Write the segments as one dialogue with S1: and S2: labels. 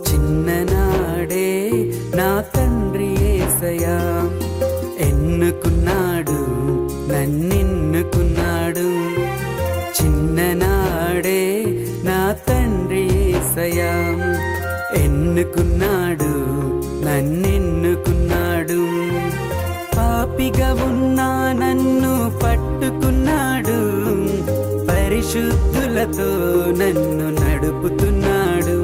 S1: చిన్ననాడే నా తండ్రి యేసయ్యా ఎన్నుకున్నాడు, నన్నెన్నుకున్నాడు. చిన్ననాడే నా తండ్రి యేసయ్యా ఎన్నుకున్నాడు, నన్నెన్నుకున్నాడు. పాపిగా ఉన్నా నన్ను పట్టుకున్నాడు, పరిశుద్ధులతో నన్ను నడుపుతున్నాడు.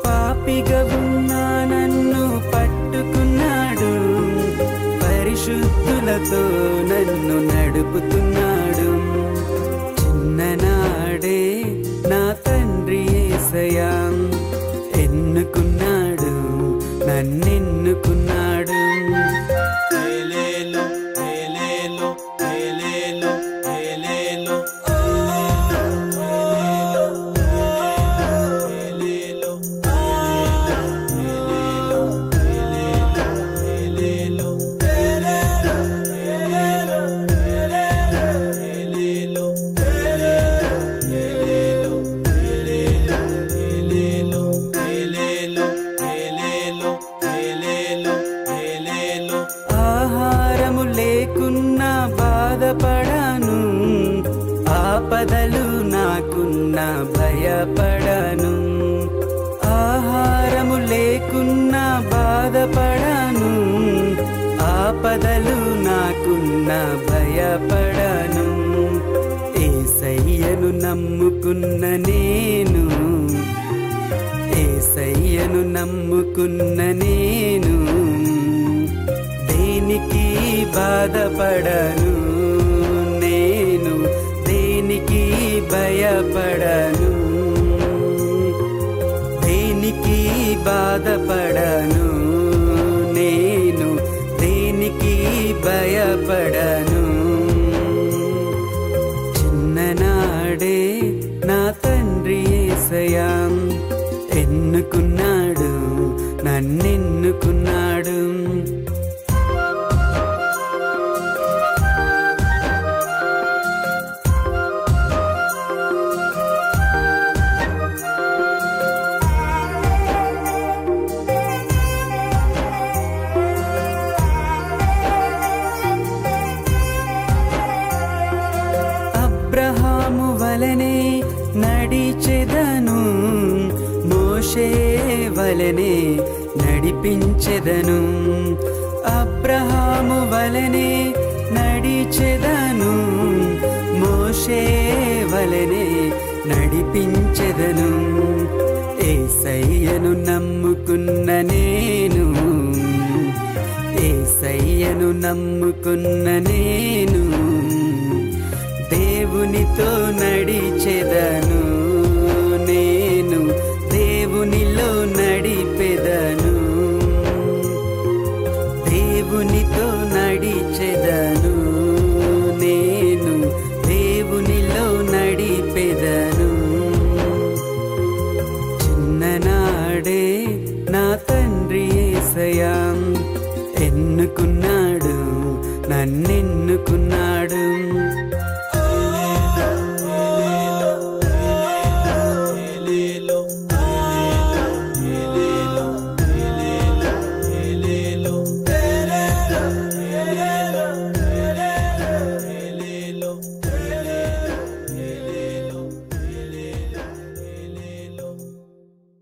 S1: పాపిగా ఉన్నా నన్ను పట్టుకున్నాడు, పరిశుద్ధులతో నన్ను నడుపుతున్నాడు. చిన్ననాడే నా తండ్రి యేసయ్యా ఎన్నుకున్నాడు, నన్నెన్నుకున్నాడు.
S2: హల్లెలూయా హల్లెలూయా హల్లెలూయా హల్లెలూయా
S1: ఆహారము లేకున్నా బాధపడను, ఆపదలు నాకున్నా భయపడను. ఆహారము లేకున్నా బాధపడను, ఆపదలు నాకున్నా భయపడను. యేసయ్యను నమ్ముకున్న నేను, యేసయ్యను నమ్ముకున్న నేను దేనికి బాధపడను, నేను దేనికి భయపడను. దేనికి బాధపడను, నేను దేనికి భయపడను. చిన్ననాడే నా తండ్రి యేసయ్యా ఎన్నుకున్నాడు, నన్నెన్నుకున్నాడు. అబ్రహాము వలనే నడిచెదను, మోషే వలనే నడిపించెదను. అబ్రహాము వలనే నడిచెదను, మోషే వలనే నడిపించెదను. యేసయ్యను నమ్ముకున్న నేను, యేసయ్యను నమ్ముకున్న నేను దేవునితో నడిచెదను.